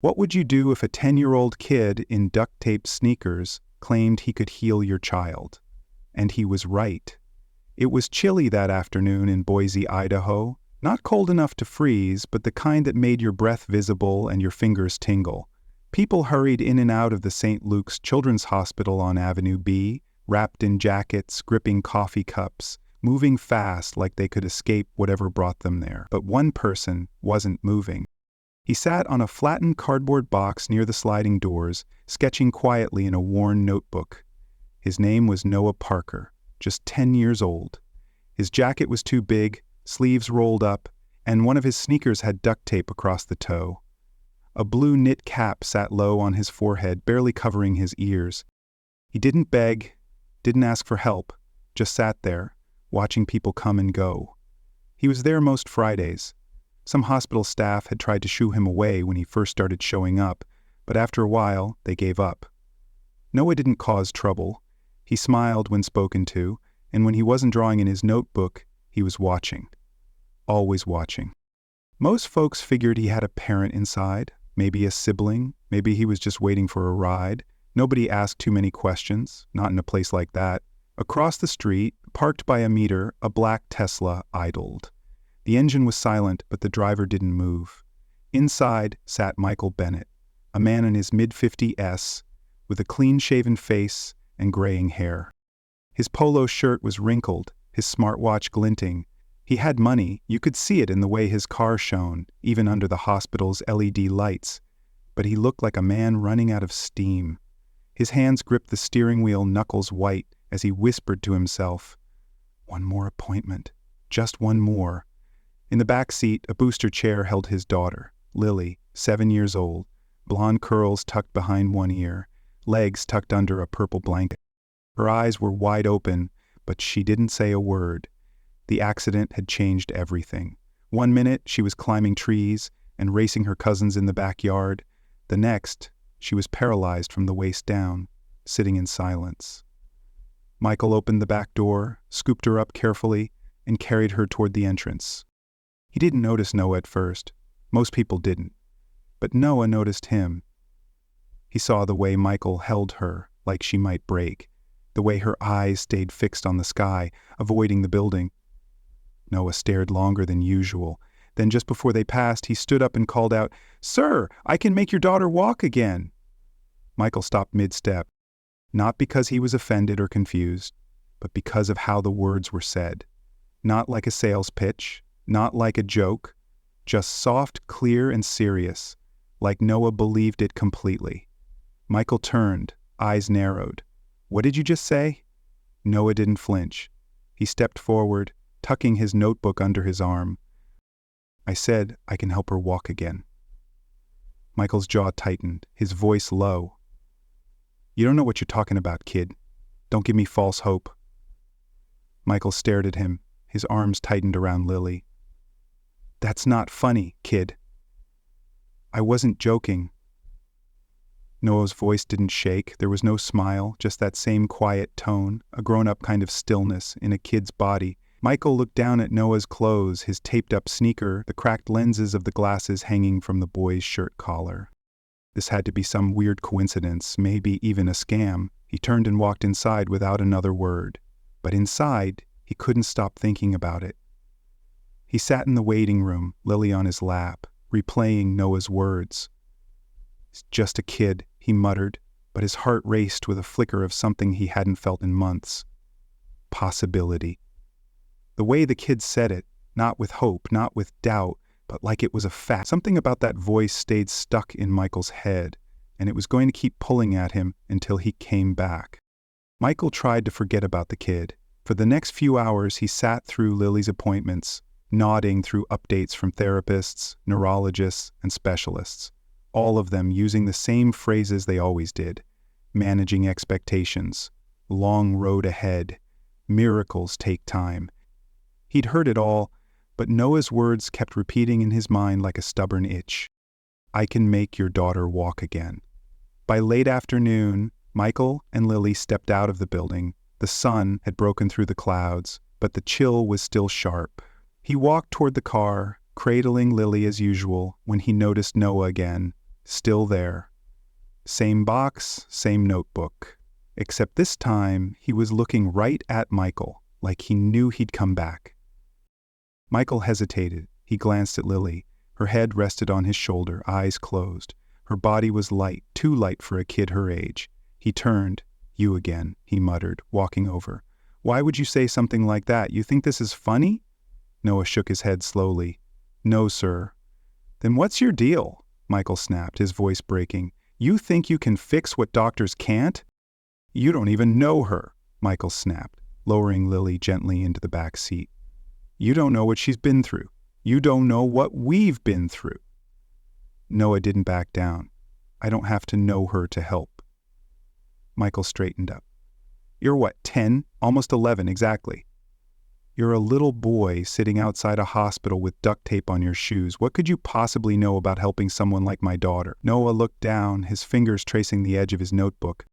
What would you do if a 10-year-old kid in duct-tape sneakers claimed he could heal your child? And he was right. It was chilly that afternoon in Boise, Idaho. Not cold enough to freeze, but the kind that made your breath visible and your fingers tingle. People hurried in and out of the St. Luke's Children's Hospital on Avenue B, wrapped in jackets, gripping coffee cups, moving fast like they could escape whatever brought them there. But one person wasn't moving. He sat on a flattened cardboard box near the sliding doors, sketching quietly in a worn notebook. His name was Noah Parker, just 10 years old. His jacket was too big, sleeves rolled up, and one of his sneakers had duct tape across the toe. A blue knit cap sat low on his forehead, barely covering his ears. He didn't beg, didn't ask for help, just sat there, watching people come and go. He was there most Fridays. Some hospital staff had tried to shoo him away when he first started showing up, but after a while, they gave up. Noah didn't cause trouble. He smiled when spoken to, and when he wasn't drawing in his notebook, he was watching. Always watching. Most folks figured he had a parent inside, maybe a sibling, maybe he was just waiting for a ride. Nobody asked too many questions, not in a place like that. Across the street, parked by a meter, a black Tesla idled. The engine was silent, but the driver didn't move. Inside sat Michael Bennett, a man in his mid-50s, with a clean-shaven face and graying hair. His polo shirt was wrinkled, his smartwatch glinting. He had money, you could see it in the way his car shone, even under the hospital's LED lights. But he looked like a man running out of steam. His hands gripped the steering wheel, knuckles white, as he whispered to himself, "One more appointment. Just one more." In the back seat, a booster chair held his daughter, Lily, 7 years old, blonde curls tucked behind one ear, legs tucked under a purple blanket. Her eyes were wide open, but she didn't say a word. The accident had changed everything. One minute, she was climbing trees and racing her cousins in the backyard. The next, she was paralyzed from the waist down, sitting in silence. Michael opened the back door, scooped her up carefully, and carried her toward the entrance. He didn't notice Noah at first. Most people didn't. But Noah noticed him. He saw the way Michael held her, like she might break, the way her eyes stayed fixed on the sky, avoiding the building. Noah stared longer than usual. Then just before they passed, he stood up and called out, "Sir, I can make your daughter walk again." Michael stopped mid-step, not because he was offended or confused, but because of how the words were said. Not like a sales pitch, not like a joke, just soft, clear, and serious, like Noah believed it completely. Michael turned, eyes narrowed. "What did you just say?" Noah didn't flinch. He stepped forward, tucking his notebook under his arm. "I said I can help her walk again." Michael's jaw tightened, his voice low. "You don't know what you're talking about, kid. Don't give me false hope." Michael stared at him, his arms tightened around Lily. "That's not funny, kid." "I wasn't joking." Noah's voice didn't shake. There was no smile, just that same quiet tone, a grown-up kind of stillness in a kid's body. Michael looked down at Noah's clothes, his taped-up sneaker, the cracked lenses of the glasses hanging from the boy's shirt collar. This had to be some weird coincidence, maybe even a scam. He turned and walked inside without another word. But inside, he couldn't stop thinking about it. He sat in the waiting room, Lily on his lap, replaying Noah's words. "He's just a kid," he muttered, but his heart raced with a flicker of something he hadn't felt in months. Possibility. The way the kid said it, not with hope, not with doubt, but like it was a fact. Something about that voice stayed stuck in Michael's head, and it was going to keep pulling at him until he came back. Michael tried to forget about the kid. For the next few hours, he sat through Lily's appointments, nodding through updates from therapists, neurologists, and specialists, all of them using the same phrases they always did: managing expectations, long road ahead, miracles take time. He'd heard it all, but Noah's words kept repeating in his mind like a stubborn itch. "I can make your daughter walk again." By late afternoon, Michael and Lily stepped out of the building. The sun had broken through the clouds, but the chill was still sharp. He walked toward the car, cradling Lily as usual, when he noticed Noah again, Still there. Same box, same notebook. Except this time, he was looking right at Michael, like he knew he'd come back. Michael hesitated. He glanced at Lily. Her head rested on his shoulder, eyes closed. Her body was light, too light for a kid her age. He turned. "You again," he muttered, walking over. "Why would you say something like that? You think this is funny?" Noah shook his head slowly. "No, sir." "Then what's your deal?" Michael snapped, his voice breaking. "You think you can fix what doctors can't?" "You don't even know her," Michael snapped, lowering Lily gently into the back seat. "You don't know what she's been through. You don't know what we've been through." Noah didn't back down. "I don't have to know her to help." Michael straightened up. "You're what, 10? Almost 11, exactly. You're a little boy sitting outside a hospital with duct tape on your shoes. What could you possibly know about helping someone like my daughter?" Noah looked down, his fingers tracing the edge of his notebook.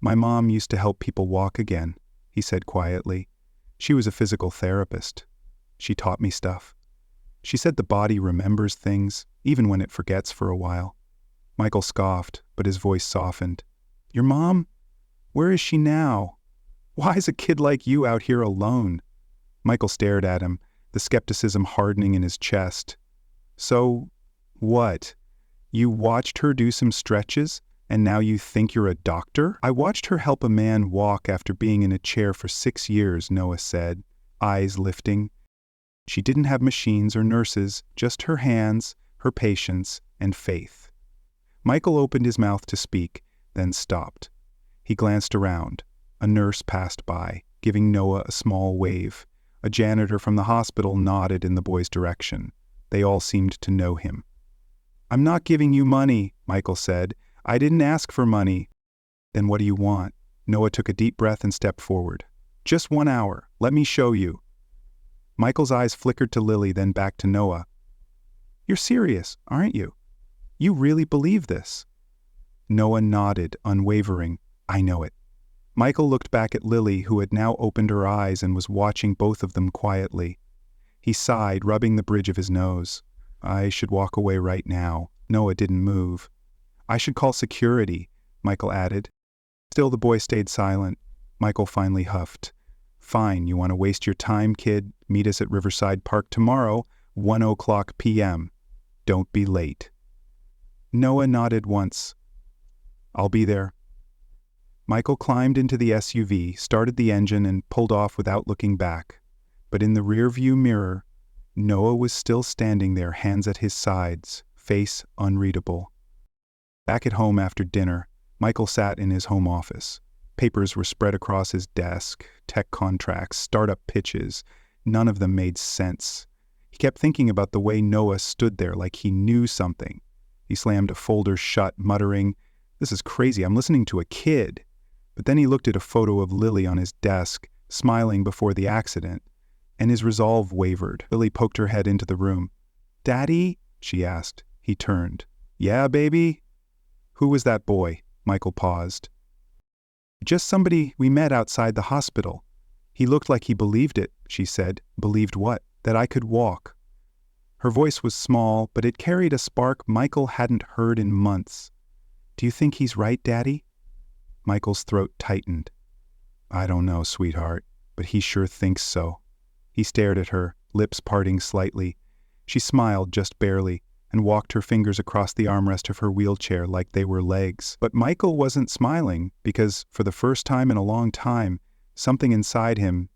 "My mom used to help people walk again," he said quietly. "She was a physical therapist. She taught me stuff. She said the body remembers things, even when it forgets for a while." Michael scoffed, but his voice softened. "Your mom? Where is she now? Why is a kid like you out here alone?" Michael stared at him, the skepticism hardening in his chest. "So, what? You watched her do some stretches, and now you think you're a doctor?" "I watched her help a man walk after being in a chair for 6 years, Noah said, eyes lifting. She didn't have machines or nurses, just her hands, her patience, and faith. Michael opened his mouth to speak, then stopped. He glanced around. A nurse passed by, giving Noah a small wave. A janitor from the hospital nodded in the boy's direction. They all seemed to know him. "I'm not giving you money," Michael said. "I didn't ask for money." "Then what do you want?" Noah took a deep breath and stepped forward. "Just 1 hour. Let me show you." Michael's eyes flickered to Lily, then back to Noah. "You're serious, aren't you? You really believe this?" Noah nodded, unwavering. "I know it." Michael looked back at Lily, who had now opened her eyes and was watching both of them quietly. He sighed, rubbing the bridge of his nose. "I should walk away right now." Noah didn't move. "I should call security," Michael added. Still the boy stayed silent. Michael finally huffed. "Fine, you want to waste your time, kid? Meet us at Riverside Park tomorrow, 1:00 p.m. Don't be late." Noah nodded once. "I'll be there." Michael climbed into the SUV, started the engine, and pulled off without looking back. But in the rear-view mirror, Noah was still standing there, hands at his sides, face unreadable. Back at home after dinner, Michael sat in his home office. Papers were spread across his desk, tech contracts, startup pitches. None of them made sense. He kept thinking about the way Noah stood there like he knew something. He slammed a folder shut, muttering, "This is crazy, I'm listening to a kid." But then he looked at a photo of Lily on his desk, smiling before the accident, and his resolve wavered. Lily poked her head into the room. "Daddy?" she asked. He turned. "Yeah, baby?" "Who was that boy?" Michael paused. "Just somebody we met outside the hospital. He looked like he believed it," she said. "Believed what?" "That I could walk." Her voice was small, but it carried a spark Michael hadn't heard in months. "Do you think he's right, Daddy?" Michael's throat tightened. "I don't know, sweetheart, but he sure thinks so." He stared at her, lips parting slightly. She smiled just barely and walked her fingers across the armrest of her wheelchair like they were legs. But Michael wasn't smiling because, for the first time in a long time, something inside him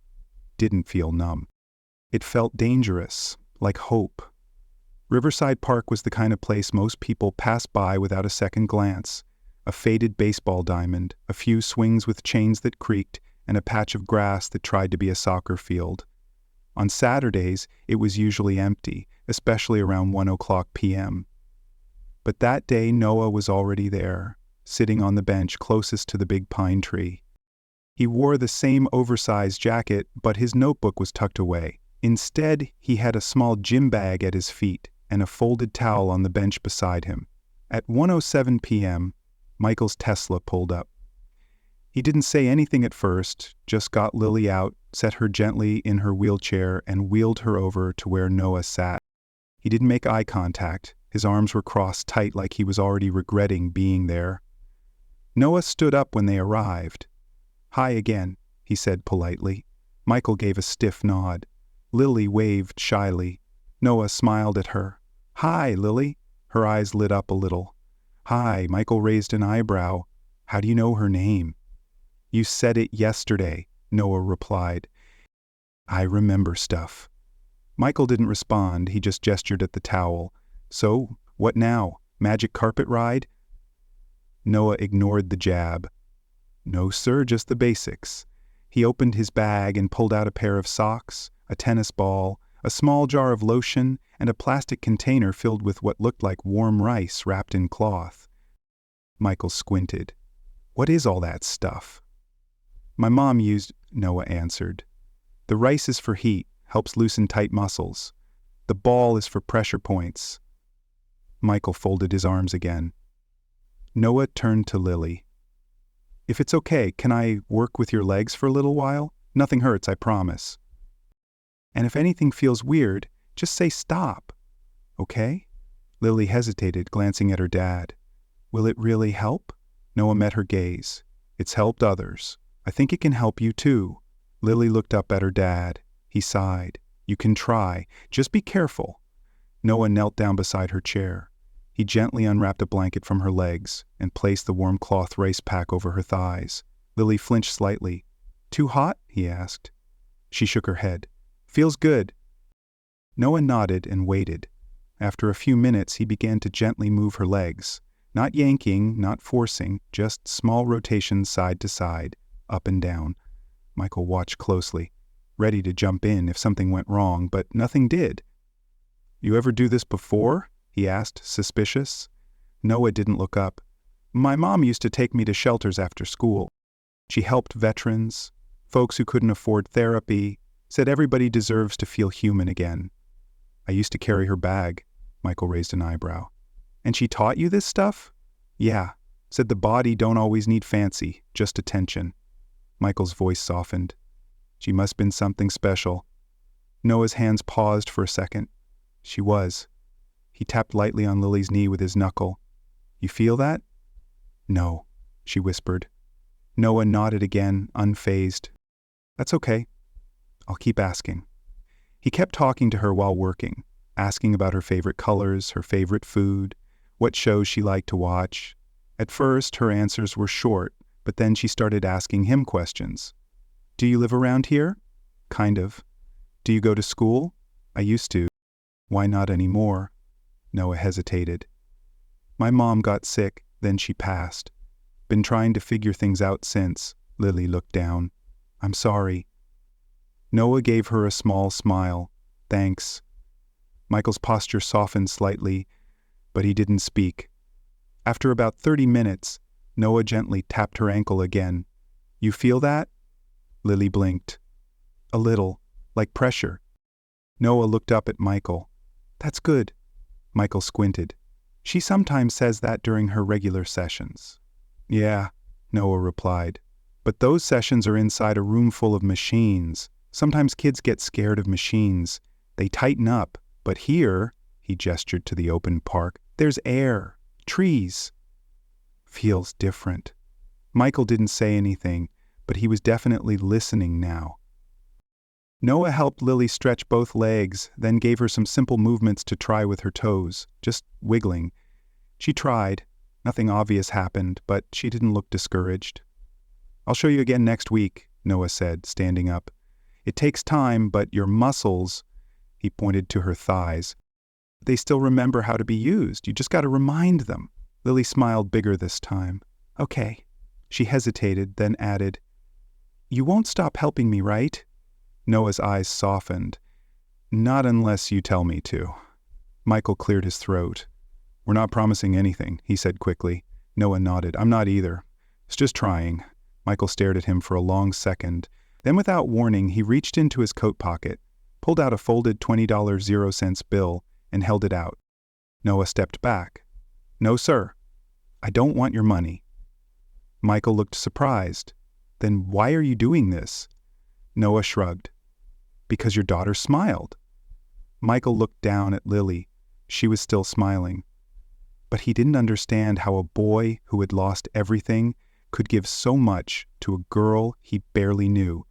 didn't feel numb. It felt dangerous, like hope. Riverside Park was the kind of place most people pass by without a second glance. A faded baseball diamond, a few swings with chains that creaked, and a patch of grass that tried to be a soccer field. On Saturdays, it was usually empty, especially around 1:00 p.m. But that day Noah was already there, sitting on the bench closest to the big pine tree. He wore the same oversized jacket, but his notebook was tucked away. Instead, he had a small gym bag at his feet and a folded towel on the bench beside him. At 1:07 p.m., Michael's Tesla pulled up. He didn't say anything at first, just got Lily out, set her gently in her wheelchair, and wheeled her over to where Noah sat. He didn't make eye contact. His arms were crossed tight like he was already regretting being there. Noah stood up when they arrived. "Hi again," he said politely. Michael gave a stiff nod. Lily waved shyly. Noah smiled at her. "Hi, Lily." Her eyes lit up a little. "Hi." Michael raised an eyebrow. "How do you know her name?" "You said it yesterday," Noah replied. "I remember stuff." Michael didn't respond, he just gestured at the towel. "So, what now? Magic carpet ride?" Noah ignored the jab. "No, sir, just the basics." He opened his bag and pulled out a pair of socks, a tennis ball, a small jar of lotion, and a plastic container filled with what looked like warm rice wrapped in cloth. Michael squinted. "What is all that stuff?" "My mom used," Noah answered. "The rice is for heat, helps loosen tight muscles. The ball is for pressure points." Michael folded his arms again. Noah turned to Lily. "If it's okay, can I work with your legs for a little while? Nothing hurts, I promise. And if anything feels weird, just say stop. Okay?" Lily hesitated, glancing at her dad. "Will it really help?" Noah met her gaze. "It's helped others. I think it can help you too." Lily looked up at her dad. He sighed. "You can try. Just be careful." Noah knelt down beside her chair. He gently unwrapped a blanket from her legs and placed the warm cloth rice pack over her thighs. Lily flinched slightly. "Too hot?" he asked. She shook her head. "Feels good." Noah nodded and waited. After a few minutes, he began to gently move her legs. Not yanking, not forcing, just small rotations side to side, up and down. Michael watched closely, ready to jump in if something went wrong, but nothing did. "You ever do this before?" he asked, suspicious. Noah didn't look up. "My mom used to take me to shelters after school. She helped veterans, folks who couldn't afford therapy, said everybody deserves to feel human again." "I used to carry her bag." Michael raised an eyebrow. "And she taught you this stuff?" "Yeah. Said the body don't always need fancy, just attention." Michael's voice softened. "She must been something special." Noah's hands paused for a second. "She was." He tapped lightly on Lily's knee with his knuckle. "You feel that?" "No," she whispered. Noah nodded again, unfazed. "That's okay. I'll keep asking." He kept talking to her while working, asking about her favorite colors, her favorite food, what shows she liked to watch. At first, her answers were short, but then she started asking him questions. "Do you live around here?" "Kind of." "Do you go to school?" "I used to." "Why not anymore?" Noah hesitated. "My mom got sick, then she passed. Been trying to figure things out since." Lily looked down. "I'm sorry." Noah gave her a small smile. "Thanks." Michael's posture softened slightly, but he didn't speak. After about 30 minutes, Noah gently tapped her ankle again. "You feel that?" Lily blinked. "A little, like pressure." Noah looked up at Michael. "That's good." Michael squinted. "She sometimes says that during her regular sessions." "Yeah," Noah replied. "But those sessions are inside a room full of machines. Sometimes kids get scared of machines. They tighten up. But here," he gestured to the open park, "there's air, trees." "Feels different." Michael didn't say anything, but he was definitely listening now. Noah helped Lily stretch both legs, then gave her some simple movements to try with her toes, just wiggling. She tried. Nothing obvious happened, but she didn't look discouraged. "I'll show you again next week," Noah said, standing up. "It takes time, but your muscles," he pointed to her thighs, "they still remember how to be used. You just got to remind them." Lily smiled bigger this time. "Okay." She hesitated, then added, "You won't stop helping me, right?" Noah's eyes softened. "Not unless you tell me to." Michael cleared his throat. "We're not promising anything," he said quickly. Noah nodded. "I'm not either. It's just trying." Michael stared at him for a long second. Then without warning, he reached into his coat pocket, pulled out a folded $20 0-cent bill, and held it out. Noah stepped back. "No, sir. I don't want your money." Michael looked surprised. "Then why are you doing this?" Noah shrugged. "Because your daughter smiled." Michael looked down at Lily. She was still smiling. But he didn't understand how a boy who had lost everything could give so much to a girl he barely knew.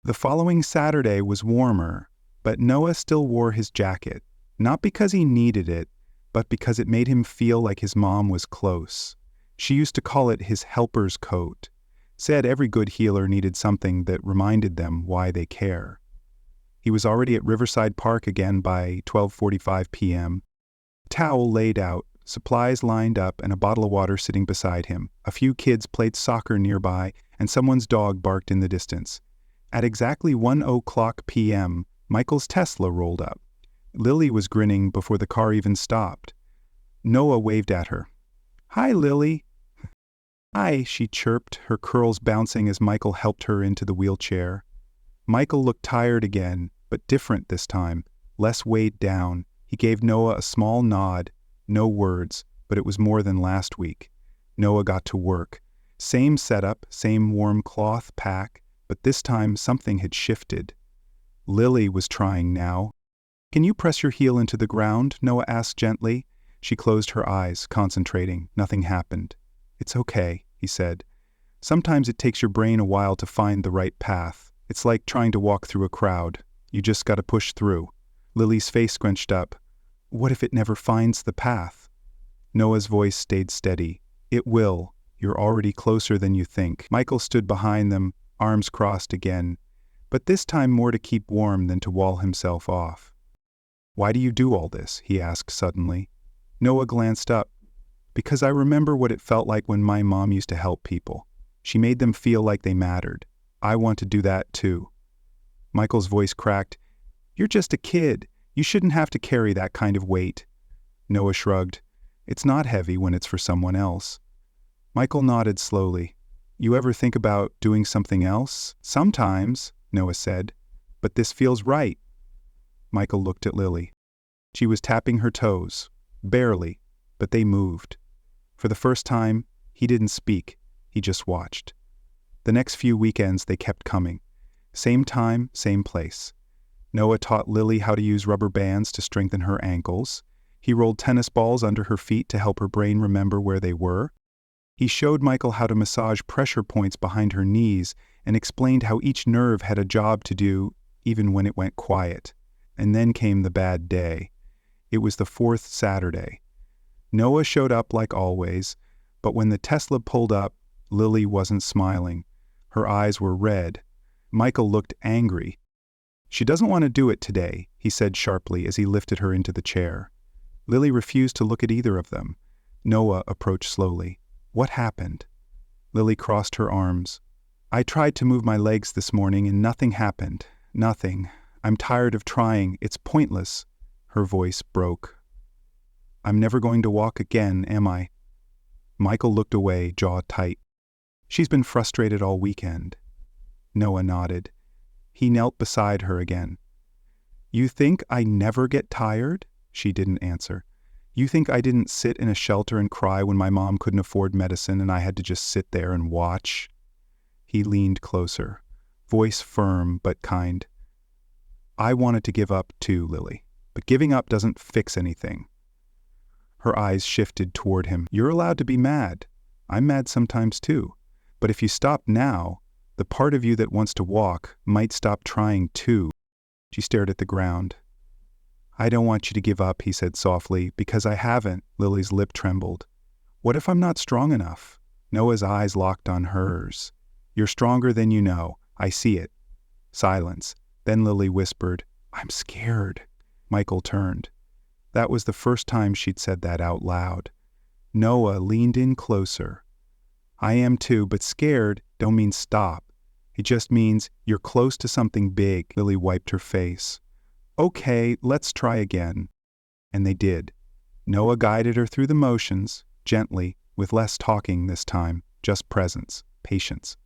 The following Saturday was warmer, but Noah still wore his jacket, not because he needed it, but because it made him feel like his mom was close. She used to call it his helper's coat, said every good healer needed something that reminded them why they care. He was already at Riverside Park again by 12:45 p.m. Towel laid out, supplies lined up, and a bottle of water sitting beside him. A few kids played soccer nearby, and someone's dog barked in the distance. At exactly 1:00 p.m., Michael's Tesla rolled up. Lily was grinning before the car even stopped. Noah waved at her. "Hi, Lily." "Hi," she chirped, her curls bouncing as Michael helped her into the wheelchair. Michael looked tired again, but different this time, less weighed down. He gave Noah a small nod, no words, but it was more than last week. Noah got to work. Same setup, same warm cloth pack, but this time something had shifted. Lily was trying now. "Can you press your heel into the ground?" Noah asked gently. She closed her eyes, concentrating. Nothing happened. "It's okay," he said. "Sometimes it takes your brain a while to find the right path. It's like trying to walk through a crowd. You just gotta push through." Lily's face scrunched up. "What if it never finds the path?" Noah's voice stayed steady. "It will. You're already closer than you think." Michael stood behind them, arms crossed again, but this time more to keep warm than to wall himself off. "Why do you do all this?" he asked suddenly. Noah glanced up. "Because I remember what it felt like when my mom used to help people. She made them feel like they mattered. I want to do that too." Michael's voice cracked. "You're just a kid. You shouldn't have to carry that kind of weight." Noah shrugged. "It's not heavy when it's for someone else." Michael nodded slowly. "You ever think about doing something else?" "Sometimes," Noah said. "But this feels right." Michael looked at Lily. She was tapping her toes. Barely, but they moved. For the first time, he didn't speak. He just watched. The next few weekends they kept coming. Same time, same place. Noah taught Lily how to use rubber bands to strengthen her ankles. He rolled tennis balls under her feet to help her brain remember where they were. He showed Michael how to massage pressure points behind her knees and explained how each nerve had a job to do, even when it went quiet. And then came the bad day. It was the fourth Saturday. Noah showed up like always, but when the Tesla pulled up, Lily wasn't smiling. Her eyes were red. Michael looked angry. "She doesn't want to do it today," he said sharply as he lifted her into the chair. Lily refused to look at either of them. Noah approached slowly. "What happened?" Lily crossed her arms. "I tried to move my legs this morning and nothing happened. Nothing. I'm tired of trying. It's pointless." Her voice broke. "I'm never going to walk again, am I?" Michael looked away, jaw tight. "She's been frustrated all weekend." Noah nodded. He knelt beside her again. "You think I never get tired?" She didn't answer. "You think I didn't sit in a shelter and cry when my mom couldn't afford medicine and I had to just sit there and watch?" He leaned closer, voice firm but kind. "I wanted to give up too, Lily, but giving up doesn't fix anything." Her eyes shifted toward him. "You're allowed to be mad. I'm mad sometimes too. But if you stop now, the part of you that wants to walk might stop trying too." She stared at the ground. "I don't want you to give up," he said softly, "because I haven't." Lily's lip trembled. "What if I'm not strong enough?" Noah's eyes locked on hers. "You're stronger than you know. I see it." Silence. Then Lily whispered, "I'm scared." Michael turned. That was the first time she'd said that out loud. Noah leaned in closer. "I am too, but scared don't mean stop. It just means you're close to something big." Lily wiped her face. "Okay, let's try again." And they did. Noah guided her through the motions, gently, with less talking this time, just presence, patience.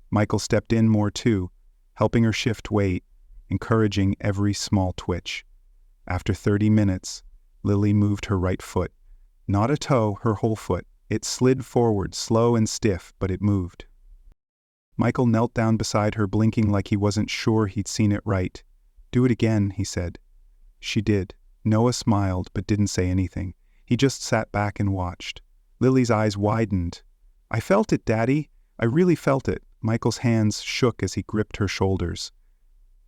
Michael stepped in more too, helping her shift weight, encouraging every small twitch. After 30 minutes, Lily moved her right foot. Not a toe, her whole foot. It slid forward, slow and stiff, but it moved. Michael knelt down beside her, blinking like he wasn't sure he'd seen it right. "Do it again," he said. She did. Noah smiled but didn't say anything. He just sat back and watched. Lily's eyes widened. "I felt it, Daddy. I really felt it." Michael's hands shook as he gripped her shoulders.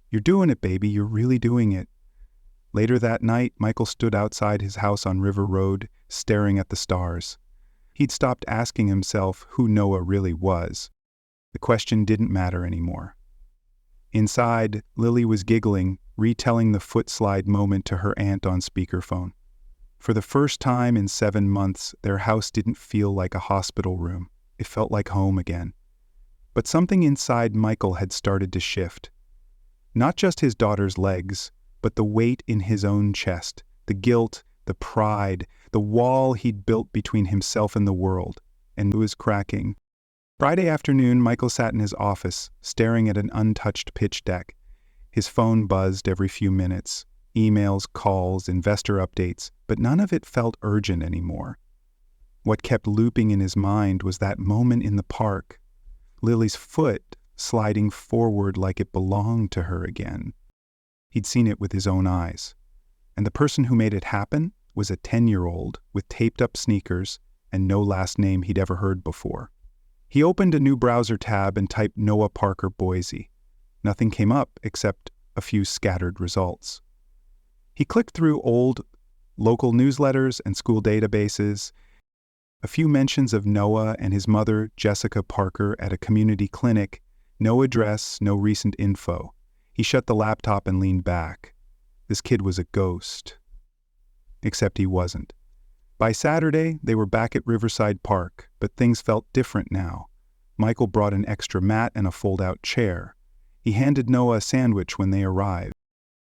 "You're doing it, baby. You're really doing it." Later that night, Michael stood outside his house on River Road, staring at the stars. He'd stopped asking himself who Noah really was. The question didn't matter anymore. Inside, Lily was giggling, retelling the foot slide moment to her aunt on speakerphone. For the first time in 7 months, their house didn't feel like a hospital room. It felt like home again. But something inside Michael had started to shift. Not just his daughter's legs, but the weight in his own chest, the guilt, the pride, the wall he'd built between himself and the world, and it was cracking. Friday afternoon, Michael sat in his office, staring at an untouched pitch deck. His phone buzzed every few minutes. Emails, calls, investor updates, but none of it felt urgent anymore. What kept looping in his mind was that moment in the park, Lily's foot sliding forward like it belonged to her again. He'd seen it with his own eyes. And the person who made it happen was a 10-year-old with taped-up sneakers and no last name he'd ever heard before. He opened a new browser tab and typed Noah Parker Boise. Nothing came up except a few scattered results. He clicked through old local newsletters and school databases, a few mentions of Noah and his mother, Jessica Parker, at a community clinic, no address, no recent info. He shut the laptop and leaned back. This kid was a ghost. Except he wasn't. By Saturday, they were back at Riverside Park, but things felt different now. Michael brought an extra mat and a fold-out chair. He handed Noah a sandwich when they arrived.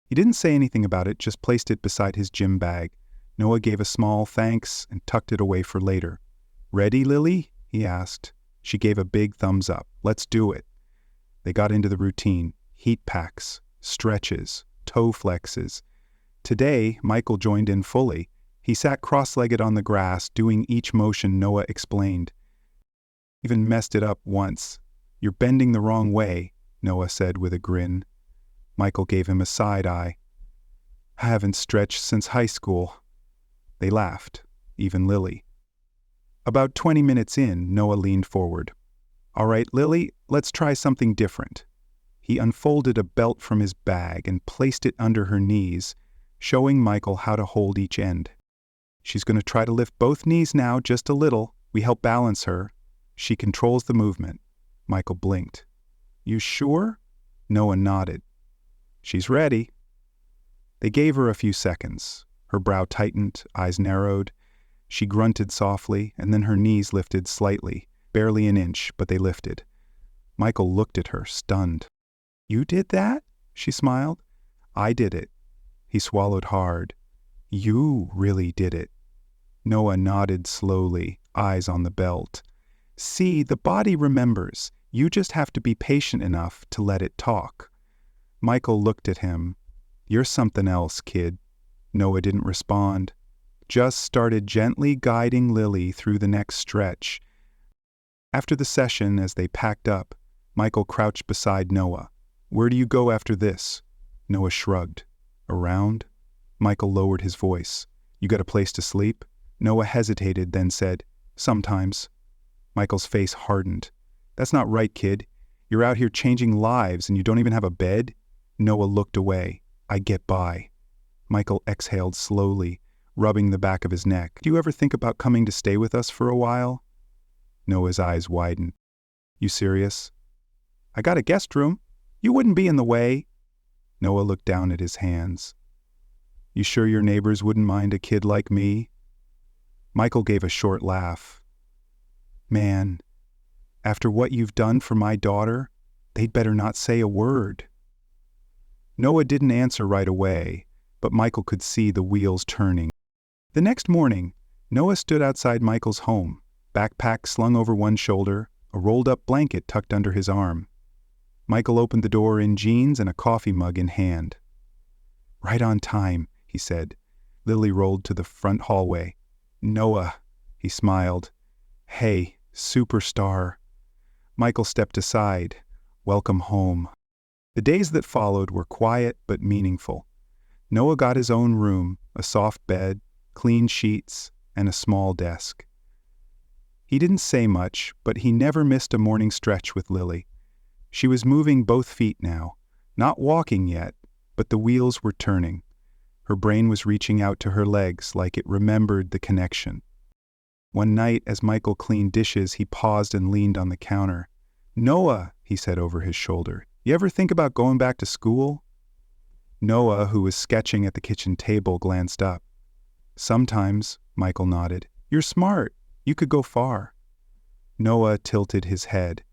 He didn't say anything about it, just placed it beside his gym bag. Noah gave a small thanks and tucked it away for later. "Ready, Lily?" he asked. She gave a big thumbs up. "Let's do it." They got into the routine. Heat packs, stretches, toe flexes. Today, Michael joined in fully. He sat cross-legged on the grass, doing each motion Noah explained. Even messed it up once. "You're bending the wrong way," Noah said with a grin. Michael gave him a side eye. "I haven't stretched since high school." They laughed, even Lily. About 20 minutes in, Noah leaned forward. "All right, Lily, let's try something different." He unfolded a belt from his bag and placed it under her knees, showing Michael how to hold each end. "She's going to try to lift both knees now, just a little. We help balance her. She controls the movement." Michael blinked. "You sure?" Noah nodded. "She's ready." They gave her a few seconds. Her brow tightened, eyes narrowed. She grunted softly, and then her knees lifted slightly, barely an inch, but they lifted. Michael looked at her, stunned. "You did that?" she smiled. "I did it." He swallowed hard. "You really did it." Noah nodded slowly, eyes on the belt. "See, the body remembers. You just have to be patient enough to let it talk." Michael looked at him. "You're something else, kid." Noah didn't respond. Just started gently guiding Lily through the next stretch. After the session, as they packed up, Michael crouched beside Noah. "Where do you go after this?" Noah shrugged. "Around?" Michael lowered his voice. "You got a place to sleep?" Noah hesitated, then said, "Sometimes." Michael's face hardened. "That's not right, kid. You're out here changing lives and you don't even have a bed?" Noah looked away. "I get by." Michael exhaled slowly, rubbing the back of his neck. "Do you ever think about coming to stay with us for a while?" Noah's eyes widened. "You serious?" "I got a guest room. You wouldn't be in the way." Noah looked down at his hands. "You sure your neighbors wouldn't mind a kid like me?" Michael gave a short laugh. "Man, after what you've done for my daughter, they'd better not say a word." Noah didn't answer right away, but Michael could see the wheels turning. The next morning, Noah stood outside Michael's home, backpack slung over one shoulder, a rolled-up blanket tucked under his arm. Michael opened the door in jeans and a coffee mug in hand. "Right on time," he said. Lily rolled to the front hallway. "Noah," he smiled. "Hey, superstar." Michael stepped aside. "Welcome home." The days that followed were quiet but meaningful. Noah got his own room, a soft bed, clean sheets, and a small desk. He didn't say much, but he never missed a morning stretch with Lily. She was moving both feet now, not walking yet, but the wheels were turning. Her brain was reaching out to her legs like it remembered the connection. One night, as Michael cleaned dishes, he paused and leaned on the counter. "Noah," he said over his shoulder, "you ever think about going back to school?" Noah, who was sketching at the kitchen table, glanced up. "Sometimes," Michael nodded. "You're smart. You could go far." Noah tilted his head.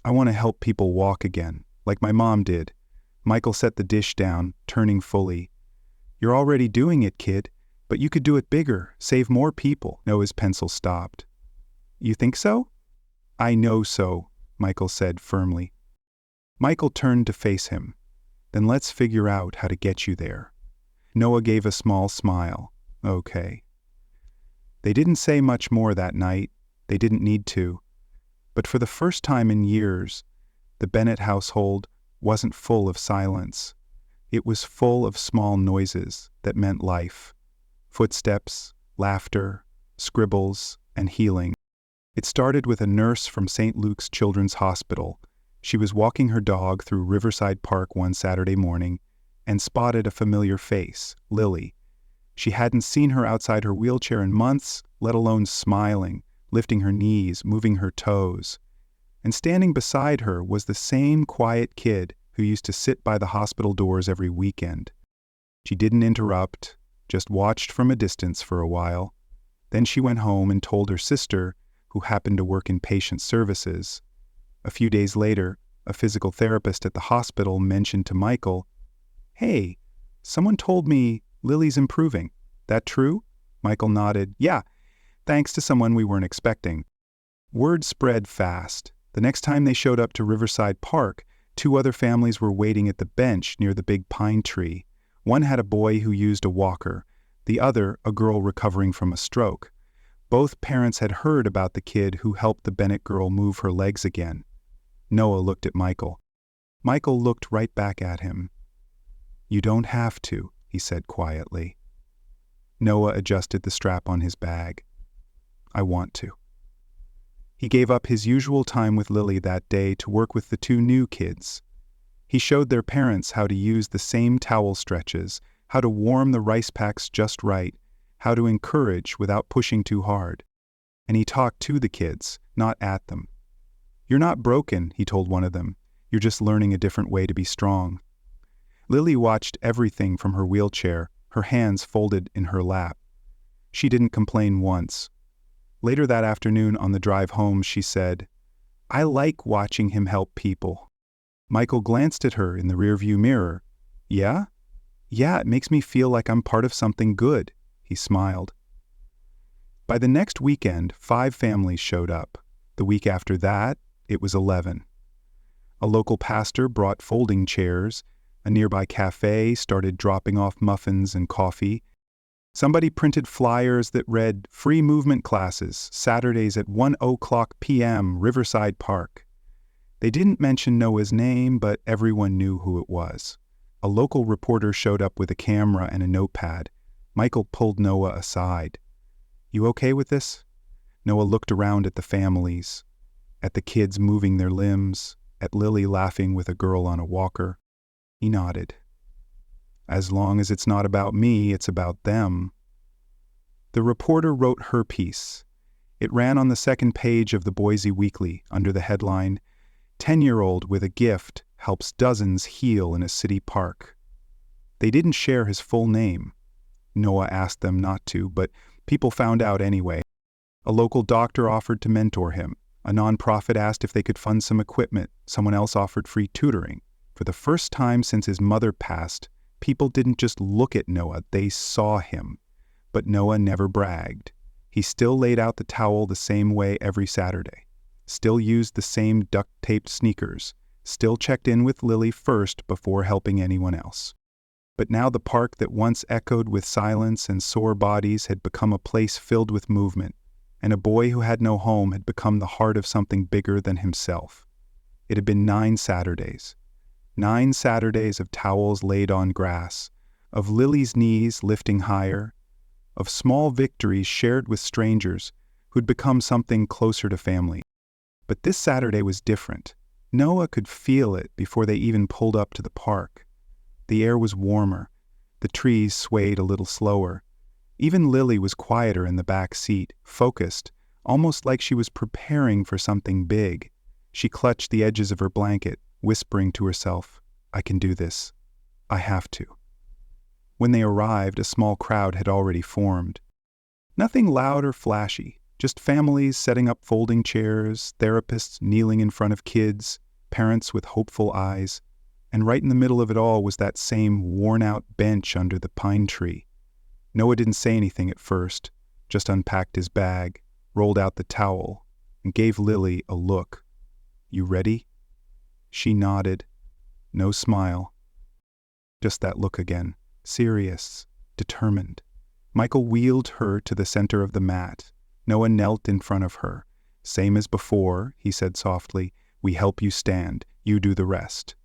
"I want to help people walk again, like my mom did." Michael set the dish down, turning fully. "You're already doing it, kid, but you could do it bigger, save more people." Noah's pencil stopped. "You think so?" "I know so," Michael said firmly. Michael turned to face him. "Then let's figure out how to get you there." Noah gave a small smile. "Okay." They didn't say much more that night. They didn't need to. But for the first time in years, the Bennett household wasn't full of silence. It was full of small noises that meant life. Footsteps, laughter, scribbles, and healing. It started with a nurse from St. Luke's Children's Hospital. She was walking her dog through Riverside Park one Saturday morning and spotted a familiar face, Lily. She hadn't seen her outside her wheelchair in months, let alone smiling, lifting her knees, moving her toes. And standing beside her was the same quiet kid who used to sit by the hospital doors every weekend. She didn't interrupt, just watched from a distance for a while. Then she went home and told her sister, who happened to work in patient services. A few days later, a physical therapist at the hospital mentioned to Michael, "Hey, someone told me Lily's improving. That true?" Michael nodded. "Yeah, thanks to someone we weren't expecting." Word spread fast. The next time they showed up to Riverside Park, 2 other families were waiting at the bench near the big pine tree. One had a boy who used a walker, the other a girl recovering from a stroke. Both parents had heard about the kid who helped the Bennett girl move her legs again. Noah looked at Michael. Michael looked right back at him. "You don't have to," he said quietly. Noah adjusted the strap on his bag. "I want to." He gave up his usual time with Lily that day to work with the 2 new kids. He showed their parents how to use the same towel stretches, how to warm the rice packs just right, how to encourage without pushing too hard. And he talked to the kids, not at them. "You're not broken," he told one of them. "You're just learning a different way to be strong." Lily watched everything from her wheelchair, her hands folded in her lap. She didn't complain once. Later that afternoon on the drive home, she said, "I like watching him help people." Michael glanced at her in the rearview mirror. "Yeah? Yeah, it makes me feel like I'm part of something good," he smiled. By the next weekend, 5 families showed up. The week after that, it was 11. A local pastor brought folding chairs. A nearby cafe started dropping off muffins and coffee. Somebody printed flyers that read, "Free movement classes, Saturdays at 1:00 p.m., Riverside Park." They didn't mention Noah's name, but everyone knew who it was. A local reporter showed up with a camera and a notepad. Michael pulled Noah aside. "You okay with this?" Noah looked around at the families, at the kids moving their limbs, at Lily laughing with a girl on a walker. He nodded. "As long as it's not about me, it's about them." The reporter wrote her piece. It ran on the second page of the Boise Weekly under the headline, "10-year-old with a gift helps dozens heal in a city park." They didn't share his full name. Noah asked them not to, but people found out anyway. A local doctor offered to mentor him. A nonprofit asked if they could fund some equipment. Someone else offered free tutoring. For the first time since his mother passed, people didn't just look at Noah, they saw him. But Noah never bragged. He still laid out the towel the same way every Saturday, still used the same duct-taped sneakers, still checked in with Lily first before helping anyone else. But now the park that once echoed with silence and sore bodies had become a place filled with movement, and a boy who had no home had become the heart of something bigger than himself. It had been 9 Saturdays. 9 Saturdays of towels laid on grass, of Lily's knees lifting higher, of small victories shared with strangers who'd become something closer to family. But this Saturday was different. Noah could feel it before they even pulled up to the park. The air was warmer. The trees swayed a little slower. Even Lily was quieter in the back seat, focused, almost like she was preparing for something big. She clutched the edges of her blanket, whispering to herself, "I can do this. I have to." When they arrived, a small crowd had already formed. Nothing loud or flashy, just families setting up folding chairs, therapists kneeling in front of kids, parents with hopeful eyes, and right in the middle of it all was that same worn-out bench under the pine tree. Noah didn't say anything at first, just unpacked his bag, rolled out the towel, and gave Lily a look. "You ready?" She nodded. No smile. Just that look again, serious, determined. Michael wheeled her to the center of the mat. Noah knelt in front of her. "Same as before," he said softly. "We help you stand. You do the rest."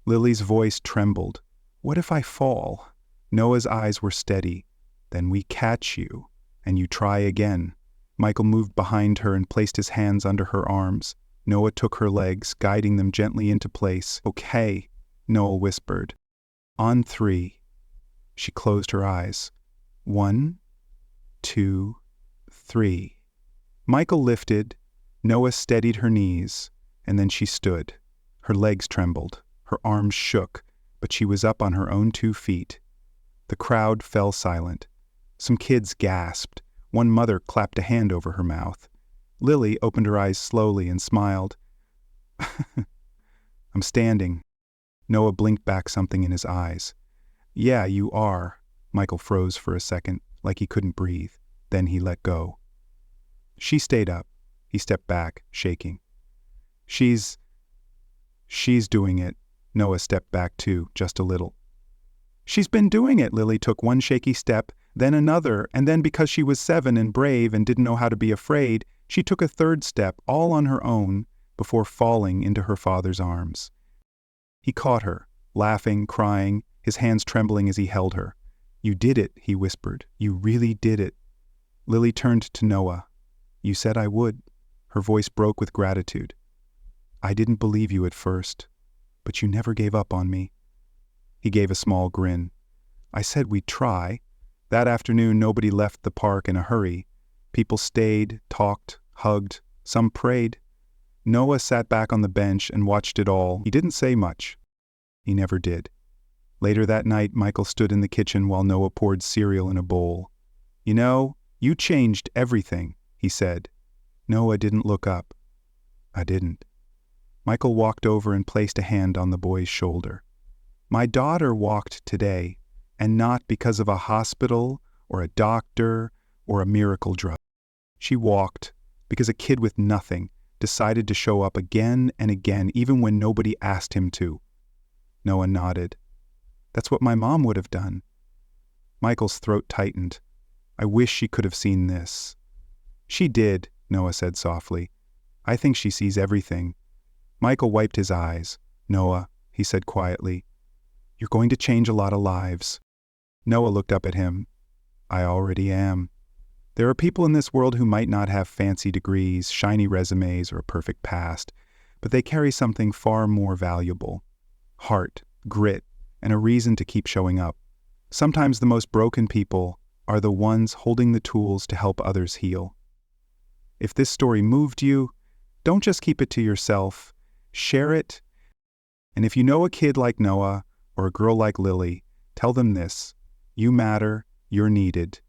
Lily's voice trembled. "What if I fall?" Noah's eyes were steady. "Then we catch you, and you try again." Michael moved behind her and placed his hands under her arms. Noah took her legs, guiding them gently into place. "Okay," Noah whispered. "On 3. She closed her eyes. 1, 2, 3. Michael lifted. Noah steadied her knees, and then she stood. Her legs trembled. Her arms shook, but she was up on her own 2 feet. The crowd fell silent. Some kids gasped. One mother clapped a hand over her mouth. Lily opened her eyes slowly and smiled. "I'm standing." Noah blinked back something in his eyes. "Yeah, you are." Michael froze for a second, like he couldn't breathe. Then he let go. She stayed up. He stepped back, shaking. She's doing it." Noah stepped back too, just a little. "She's been doing it." Lily took one shaky step, then another, and then because she was 7 and brave and didn't know how to be afraid, she took a 3rd step, all on her own, before falling into her father's arms. He caught her, laughing, crying, his hands trembling as he held her. "You did it," he whispered. "You really did it." Lily turned to Noah. "You said I would." Her voice broke with gratitude. "I didn't believe you at first, but you never gave up on me." He gave a small grin. "I said we'd try." That afternoon, nobody left the park in a hurry. People stayed, talked, hugged, some prayed. Noah sat back on the bench and watched it all. He didn't say much. He never did. Later that night, Michael stood in the kitchen while Noah poured cereal in a bowl. "You know, you changed everything," he said. Noah didn't look up. "I didn't." Michael walked over and placed a hand on the boy's shoulder. "My daughter walked today, and not because of a hospital or a doctor or a miracle drug. She walked because a kid with nothing decided to show up again and again, even when nobody asked him to." Noah nodded. "That's what my mom would have done." Michael's throat tightened. "I wish she could have seen this." "She did," Noah said softly. "I think she sees everything." Michael wiped his eyes. "Noah," he said quietly, "you're going to change a lot of lives." Noah looked up at him. "I already am." There are people in this world who might not have fancy degrees, shiny resumes, or a perfect past, but they carry something far more valuable. Heart, grit, and a reason to keep showing up. Sometimes the most broken people are the ones holding the tools to help others heal. If this story moved you, don't just keep it to yourself. Share it. And if you know a kid like Noah or a girl like Lily, tell them this: you matter, you're needed,